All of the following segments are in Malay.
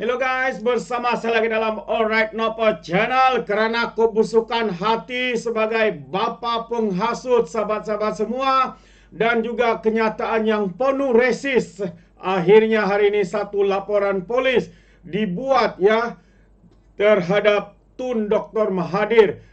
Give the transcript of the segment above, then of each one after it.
Hello guys, bersama saya lagi dalam Alright Nopo Channel. Kerana kebusukan hati sebagai bapa penghasut sahabat-sahabat semua, dan juga kenyataan yang penuh resis, akhirnya hari ini satu laporan polis dibuat terhadap Tun Dr. Mahathir.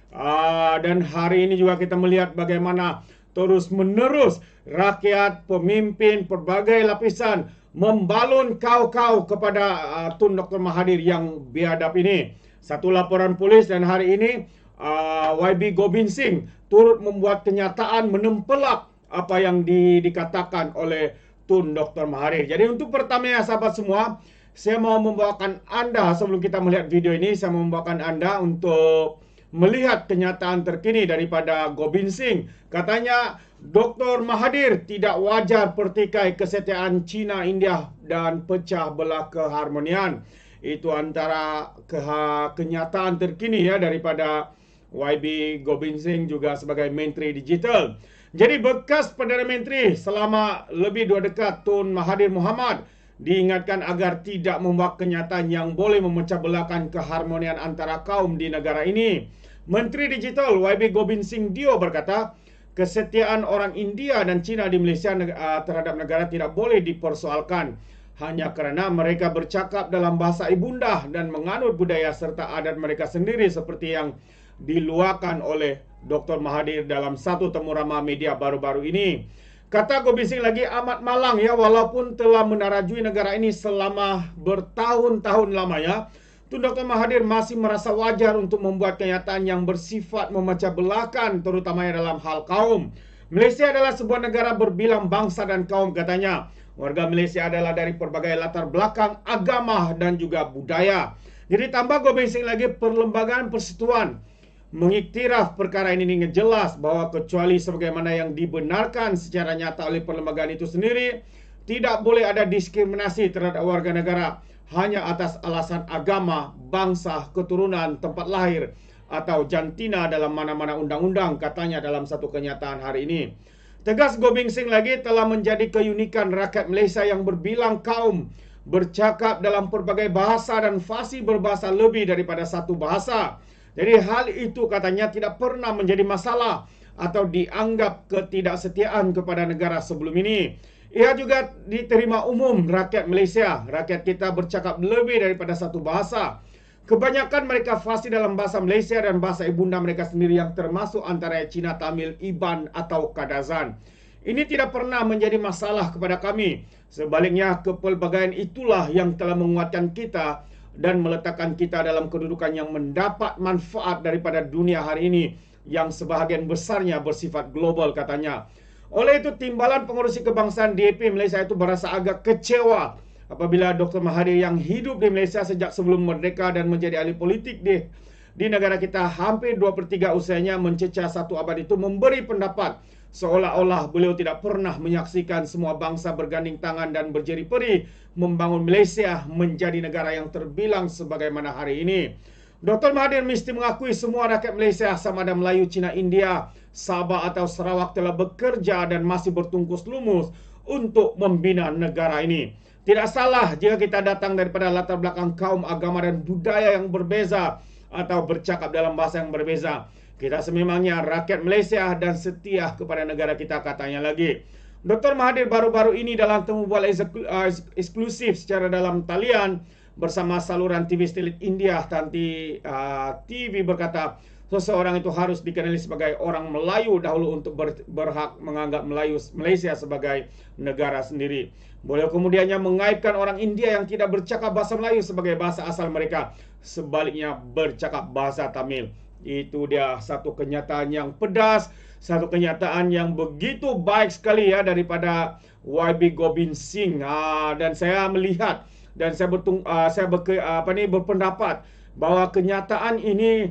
Dan hari ini juga kita melihat bagaimana terus menerus rakyat, pemimpin, pelbagai lapisan membalun kau-kau kepada Tun Dr. Mahathir yang biadab ini. Satu laporan polis, dan hari ini YB Gobind Singh turut membuat kenyataan menempelak apa yang dikatakan oleh Tun Dr. Mahathir. Jadi untuk pertama sahabat semua, saya mau membawakan Anda, sebelum kita melihat video ini, saya mau membawakan Anda untuk melihat kenyataan terkini daripada Gobind Singh. Katanya Dr. Mahathir tidak wajar pertikai kesetiaan China, India dan pecah belah keharmonian. Itu antara kenyataan terkini daripada YB Gobind Singh juga sebagai Menteri Digital. Jadi bekas Perdana Menteri selama lebih 2 dekad Tun Mahathir Mohamad diingatkan agar tidak membuat kenyataan yang boleh memecah belahkan keharmonian antara kaum di negara ini. Menteri Digital YB Gobind Singh Dio berkata, kesetiaan orang India dan China di Malaysia terhadap negara tidak boleh dipersoalkan hanya kerana mereka bercakap dalam bahasa ibunda dan menganut budaya serta adat mereka sendiri, seperti yang diluahkan oleh Dr. Mahathir dalam satu temu ramah media baru-baru ini. Kata Gobind Singh lagi, amat malang walaupun telah menarajui negara ini selama bertahun-tahun lamanya, Tun Dr. Mahathir masih merasa wajar untuk membuat kenyataan yang bersifat memecah belahkan, terutamanya dalam hal kaum. Malaysia adalah sebuah negara berbilang bangsa dan kaum, katanya. Warga Malaysia adalah dari pelbagai latar belakang, agama dan juga budaya. Jadi tambah Gobind Singh lagi, perlembagaan persekutuan mengiktiraf perkara ini dengan jelas bahawa kecuali sebagaimana yang dibenarkan secara nyata oleh perlembagaan itu sendiri, tidak boleh ada diskriminasi terhadap warga negara hanya atas alasan agama, bangsa, keturunan, tempat lahir atau jantina dalam mana-mana undang-undang, katanya dalam satu kenyataan hari ini. Tegas Gobind Singh lagi, telah menjadi keunikan rakyat Malaysia yang berbilang kaum, bercakap dalam pelbagai bahasa dan fasih berbahasa lebih daripada satu bahasa. Jadi hal itu katanya tidak pernah menjadi masalah atau dianggap ketidaksetiaan kepada negara sebelum ini. Ia juga diterima umum rakyat Malaysia. Rakyat kita bercakap lebih daripada satu bahasa. Kebanyakan mereka fasih dalam bahasa Malaysia dan bahasa ibunda mereka sendiri, yang termasuk antara Cina, Tamil, Iban atau Kadazan. Ini tidak pernah menjadi masalah kepada kami. Sebaliknya, kepelbagaian itulah yang telah menguatkan kita dan meletakkan kita dalam kedudukan yang mendapat manfaat daripada dunia hari ini, yang sebahagian besarnya bersifat global, katanya. Oleh itu, timbalan pengurusi kebangsaan DAP Malaysia itu berasa agak kecewa apabila Dr. Mahathir yang hidup di Malaysia sejak sebelum merdeka dan menjadi ahli politik di negara kita hampir 2/3 usianya, mencecah satu abad itu, memberi pendapat seolah-olah beliau tidak pernah menyaksikan semua bangsa berganding tangan dan berjeri-peri membangun Malaysia menjadi negara yang terbilang sebagaimana hari ini. Dr. Mahathir mesti mengakui semua rakyat Malaysia, sama ada Melayu, Cina, India, Sabah atau Sarawak, telah bekerja dan masih bertungkus lumus untuk membina negara ini. Tidak salah jika kita datang daripada latar belakang kaum, agama dan budaya yang berbeza atau bercakap dalam bahasa yang berbeza. Kita sememangnya rakyat Malaysia dan setia kepada negara kita, katanya lagi. Dr. Mahathir baru-baru ini dalam temu bual eksklusif secara dalam talian bersama saluran TV satelit India, Tanti TV, berkata, seseorang itu harus dikenali sebagai orang Melayu dahulu untuk berhak menganggap Malaysia sebagai negara sendiri. Beliau kemudiannya mengaitkan orang India yang tidak bercakap bahasa Melayu sebagai bahasa asal mereka, sebaliknya bercakap bahasa Tamil. Itu dia satu kenyataan yang pedas, satu kenyataan yang begitu baik sekali daripada YB Gobind Singh. Dan saya melihat dan saya berpendapat bahawa kenyataan ini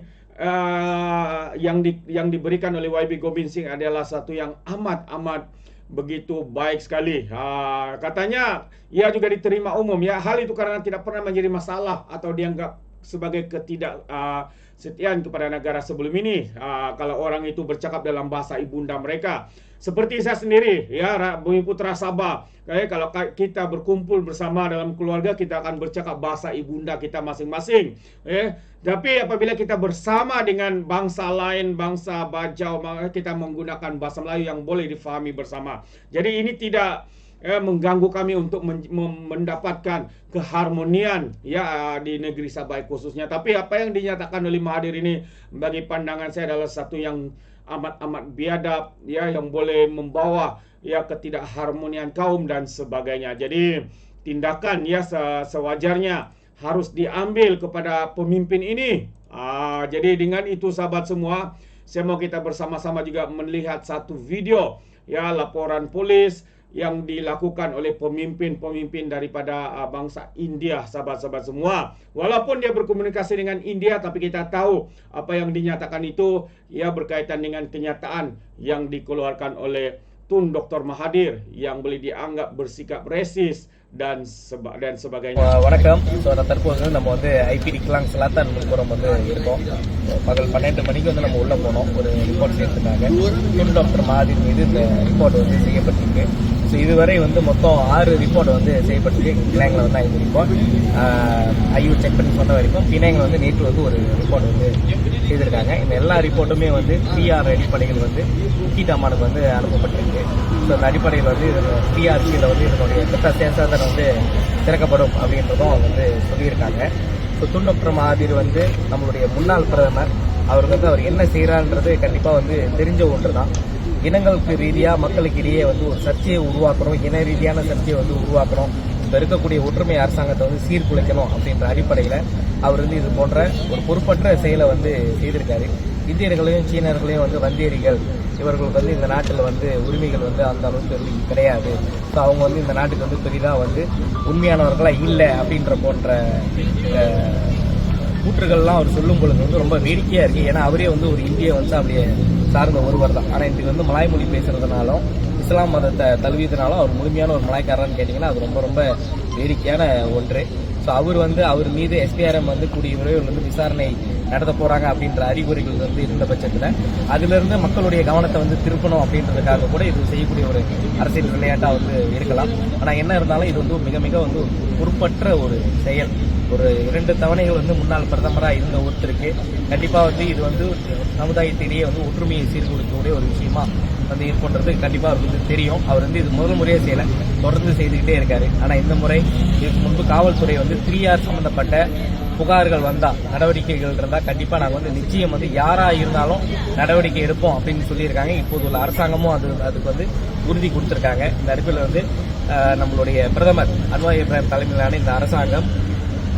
yang diberikan oleh YB Gobind Singh adalah satu yang amat begitu baik sekali. Katanya ia juga diterima umum. Hal itu karena tidak pernah menjadi masalah atau dianggap sebagai ketidaksetiaan kepada negara sebelum ini. Kalau orang itu bercakap dalam bahasa ibunda mereka. Seperti saya sendiri, ya, Bumi Putra Sabah. Kalau kita berkumpul bersama dalam keluarga, kita akan bercakap bahasa ibunda kita masing-masing. Tapi apabila kita bersama dengan bangsa lain, bangsa Bajau, maka kita menggunakan bahasa Melayu yang boleh difahami bersama. Jadi ini tidak mengganggu kami untuk mendapatkan keharmonian ya di negeri Sabah khususnya. Tapi apa yang dinyatakan oleh Mahathir ini bagi pandangan saya adalah satu yang amat biadab ya, yang boleh membawa ya ketidakharmonian kaum dan sebagainya. Jadi tindakan ya sewajarnya harus diambil kepada pemimpin ini. Jadi dengan itu sahabat semua, saya mau kita bersama-sama juga melihat satu video ya, laporan polis yang dilakukan oleh pemimpin-pemimpin daripada bangsa India, sahabat-sahabat semua. Walaupun dia berkomunikasi dengan India, tapi kita tahu apa yang dinyatakan itu ya berkaitan dengan kenyataan yang dikeluarkan oleh Tun Dr. Mahathir yang boleh dianggap bersikap resis dan sebagainya. வணக்கம். ஸோ நான் தற்போது வந்து நம்ம வந்து ஐபிடி கிளாங் செலாத்தான் முன்புறம் வந்து இருக்கோம். பகல் 12 மணிக்கு வந்து நம்ம உள்ளே போனோம் ஒரு ரிப்போர்ட் சேர்த்துனாங்க. துன் டாக்டர் மகாதீர் மீது இந்த ரிப்போர்ட் வந்து செய்யப்பட்டிருக்கு. ஸோ இதுவரை வந்து மொத்தம் 6 ரிப்போர்ட் வந்து செய்யப்பட்டிருக்கு. கிளாங்கில் வந்து 5 ரிப்போர்ட், ஐயூ செக் பண்ணி சொன்ன வரைக்கும் பினாங்கில் வந்து நேற்று வந்து ஒரு ரிப்போர்ட் வந்து செய்திருக்காங்க. இந்த எல்லா ரிப்போர்ட்டுமே வந்து 3R அடிப்படைகள் வந்து கீட்டாமானுக்கு வந்து அனுப்பப்பட்டிருக்கு. ஸோ அந்த அடிப்படையில் வந்து பிஆர்சியில் வந்து இதனுடைய திட்ட சேசாதனை வந்து திறக்கப்படும் அப்படின்றதும் அவங்க வந்து சொல்லியிருக்காங்க. ஸோ துன் டாக்டர் மகாதீர் வந்து நம்மளுடைய முன்னாள் பிரதமர். அவருக்கு வந்து அவர் என்ன செய்கிறான்றது கண்டிப்பாக வந்து தெரிஞ்ச ஒன்று தான். இனங்களுக்கு ரீதியாக மக்களுக்கு இடையே வந்து ஒரு சர்ச்சையை உருவாக்கணும், இன ரீதியான சர்ச்சையை வந்து உருவாக்கணும், இப்போ இருக்கக்கூடிய ஒற்றுமை அரசாங்கத்தை வந்து சீர்குலைக்கணும் அப்படின்ற அடிப்படையில் அவர் வந்து இது போன்ற ஒரு பொறுப்பற்ற செயலை வந்து செய்திருக்காரு. இந்தியர்களையும் சீனர்களையும் வந்து வந்தேரிகள், இவர்களுக்கு வந்து இந்த நாட்டில் வந்து உரிமைகள் வந்து அந்த அளவுக்கு வந்து கிடையாது. ஸோ அவங்க வந்து இந்த நாட்டுக்கு வந்து பெரிதாக வந்து உண்மையானவர்களாக இல்லை அப்படின்ற போன்ற கூற்றுகள்லாம் அவர் சொல்லும் பொழுது வந்து ரொம்ப வேடிக்கையாக இருக்குது. ஏன்னா அவரே வந்து ஒரு இந்திய வந்து அப்படியே சார்ந்த ஒருவர் தான். ஆனால் இன்றைக்கு வந்து மலாய் மொழி பேசுறதுனாலும் இஸ்லாம் மதத்தை தழுவியதுனாலும் அவர் முழுமையான ஒரு மலாய்க்காரன்னு கேட்டிங்கன்னா அது ரொம்ப ரொம்ப வேடிக்கையான ஒன்று. ஸோ அவர் மீது எஸ்பிஆர்எம் வந்து கூடிய விரைவில் வந்து விசாரணை நடத்த போறாங்க அப்படின்ற அறிகுறிகள் வந்து இருந்த பட்சத்தில் அதிலிருந்து மக்களுடைய கவனத்தை வந்து திருப்பணும் அப்படின்றதுக்காக கூட இது செய்யக்கூடிய ஒரு அரசியல் விளையாட்டா வந்து இருக்கலாம். ஆனால் என்ன இருந்தாலும் இது வந்து மிக மிக வந்து பொறுப்பற்ற ஒரு செயல். ஒரு 2 தவணைகள் வந்து முன்னாள் பிரதமராக இருந்த ஒருத்தருக்கு கண்டிப்பாக வந்து இது வந்து சமுதாயத்திலேயே வந்து ஒற்றுமையை சீர்குலைக்கக்கூடிய ஒரு விஷயமா வந்து இருக்கின்றது கண்டிப்பாக அவருக்கு வந்து தெரியும். அவர் வந்து இது முதல் முறையே செய்யலை, தொடர்ந்து செய்துக்கிட்டே இருக்காரு. ஆனால் இந்த முறை இதுக்கு முன்பு காவல்துறை வந்து 3R சம்பந்தப்பட்ட புகார்கள் வந்தால் நடவடிக்கைகள் இருந்தால் கண்டிப்பாக நாங்கள் வந்து நிச்சயம் வந்து யாராக இருந்தாலும் நடவடிக்கை எடுப்போம் அப்படின்னு சொல்லியிருக்காங்க. இப்போது உள்ள அரசாங்கமும் அதுக்கு வந்து உறுதி கொடுத்துருக்காங்க. இந்த அடிப்படையில் வந்து நம்மளுடைய பிரதமர் அன்வார் இப்ராஹிம் தலைமையிலான இந்த அரசாங்கம்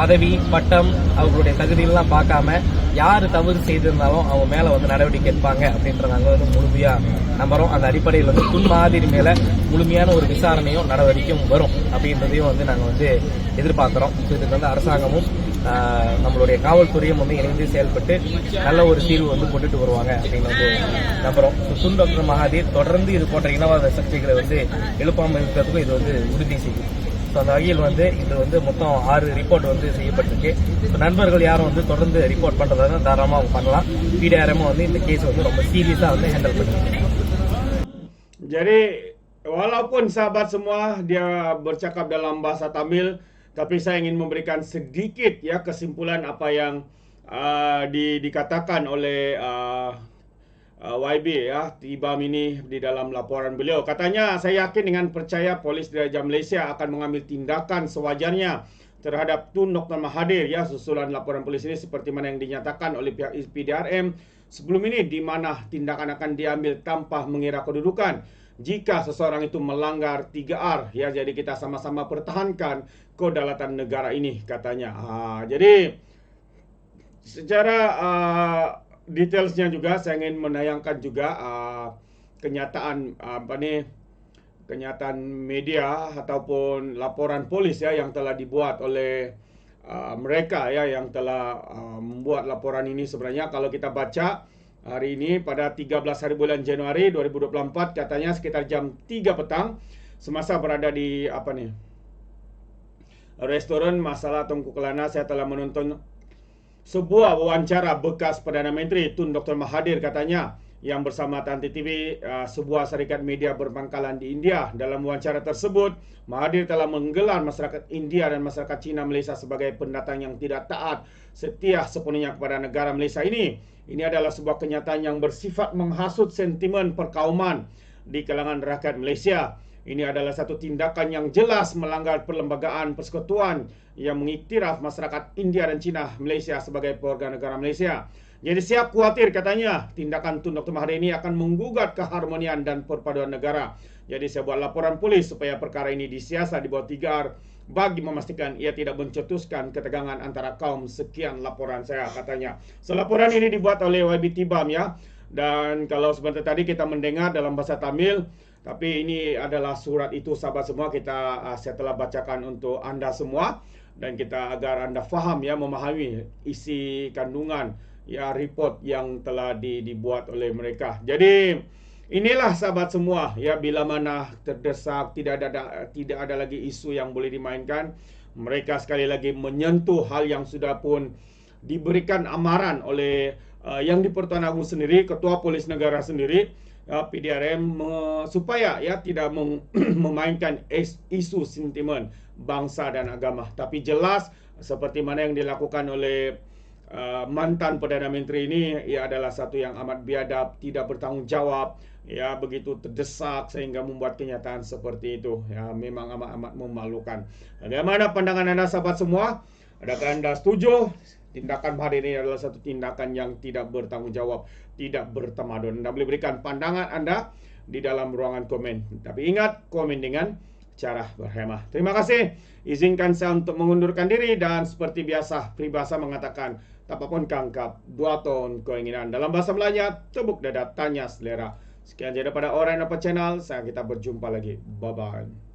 பதவி பட்டம் அவர்களுடைய தகுதியெல்லாம் பார்க்காம யார் தவறு செய்திருந்தாலும் அவங்க மேலே வந்து நடவடிக்கை எடுப்பாங்க அப்படின்ற நாங்கள் வந்து முழுமையாக நம்புறோம். அந்த அடிப்படையில் வந்து துன் மகாதீர் மேலே முழுமையான ஒரு விசாரணையும் நடவடிக்கையும் வரும் அப்படின்றதையும் வந்து நாங்கள் வந்து எதிர்பார்க்குறோம். ஸோ இதுக்கு வந்து அரசாங்கமும் நம்மளுடைய காவல்துறையும் வந்து இணைந்து செயல்பட்டு நல்ல ஒரு தீர்வு வந்து கொண்டுட்டு வருவாங்க அப்படின்னு வந்து நம்புறோம். துன் டாக்டர் மகாதீர் தொடர்ந்து இது போன்ற இனவாத சர்ச்சைகளை வந்து எழுப்பாமல் இருக்கிறதுக்கும் இது வந்து உறுதி செய்யும். ஸோ அந்த வகையில் வந்து இது வந்து மொத்தம் 6 ரிப்போர்ட் வந்து செய்யப்பட்டிருக்கு. ஸோ நண்பர்கள் யாரும் வந்து தொடர்ந்து ரிப்போர்ட் பண்ணுறதா தாராளமாக அவங்க பண்ணலாம். PDRM வந்து இந்த கேஸ் வந்து ரொம்ப சீரியஸாக வந்து ஹேண்டில் பண்ணிருக்கு. Jadi walaupun sahabat semua dia bercakap dalam bahasa Tamil, tapi saya ingin memberikan sedikit ya kesimpulan apa yang dikatakan oleh YB ya, Tibam ini di dalam laporan beliau. Katanya, saya yakin dengan percaya polis Diraja Malaysia akan mengambil tindakan sewajarnya terhadap Tun Dr. Mahathir ya, susulan laporan polis ini seperti mana yang dinyatakan oleh pihak PDRM sebelum ini, di mana tindakan akan diambil tanpa mengira kedudukan jika seseorang itu melanggar 3R ya. Jadi kita sama-sama pertahankan kedaulatan negara ini katanya. Jadi secara detailsnya juga saya ingin menayangkan juga kenyataan kenyataan media ataupun laporan polis ya yang telah dibuat oleh mereka ya yang telah membuat laporan ini. Sebenarnya kalau kita baca hari ini pada 13 hari bulan Januari 2024, katanya sekitar jam 3 petang semasa berada di restoran Masalah Tunku Kelana, saya telah menonton sebuah wawancara bekas Perdana Menteri Tun Dr. Mahathir. Katanya yang bersama Tanti TV, sebuah syarikat media berpangkalan di India. Dalam wawancara tersebut, Mahathir telah menggelar masyarakat India dan masyarakat Cina Malaysia sebagai pendatang yang tidak taat setia sepenuhnya kepada negara Malaysia ini. Ini adalah sebuah kenyataan yang bersifat menghasut sentimen perkauman di kalangan rakyat Malaysia. Ini adalah satu tindakan yang jelas melanggar perlembagaan persekutuan yang mengiktiraf masyarakat India dan Cina Malaysia sebagai warga negara Malaysia. Jadi siap khawatir katanya tindakan Tun Dr. Mahathir ini akan menggugat keharmonian dan perpaduan negara. Jadi saya buat laporan polis supaya perkara ini disiasat di bawah 3R bagi memastikan ia tidak mencetuskan ketegangan antara kaum. Sekian laporan saya katanya. Laporan ini dibuat oleh YB Tibam ya. Dan kalau sebentar tadi kita mendengar dalam bahasa Tamil, tapi ini adalah surat itu sahabat semua, saya telah bacakan untuk anda semua dan kita agar anda faham ya, memahami isi kandungan ya report yang telah dibuat oleh mereka. Jadi inilah sahabat semua ya, bila mana terdesak, tidak ada lagi isu yang boleh dimainkan, mereka sekali lagi menyentuh hal yang sudah pun diberikan amaran oleh yang di-Pertuan Agong sendiri, Ketua Polis Negara sendiri, PDRM, supaya ya tidak memainkan isu sentimen bangsa dan agama. Tapi jelas seperti mana yang dilakukan oleh mantan Perdana Menteri ini, ia adalah satu yang amat biadab, tidak bertanggung jawab, ya begitu terdesak sehingga membuat kenyataan seperti itu. Ya memang amat memalukan. Bagaimana pandangan anda sahabat semua? Adakah anda setuju? Tindakan Mahathir ini adalah satu tindakan yang tidak bertanggung jawab, tidak bertamadun. Anda boleh berikan pandangan anda di dalam ruangan komen. Tapi ingat, komen dengan cara berhemah. Terima kasih. Izinkan saya untuk mengundurkan diri dan seperti biasa, peribahasa mengatakan, tapapun kangkap, dua ton keinginan. Dalam bahasa Melayu, tepuk dada, tanya selera. Sekian saja daripada Orang Apa Channel. Kita berjumpa lagi. Bye-bye.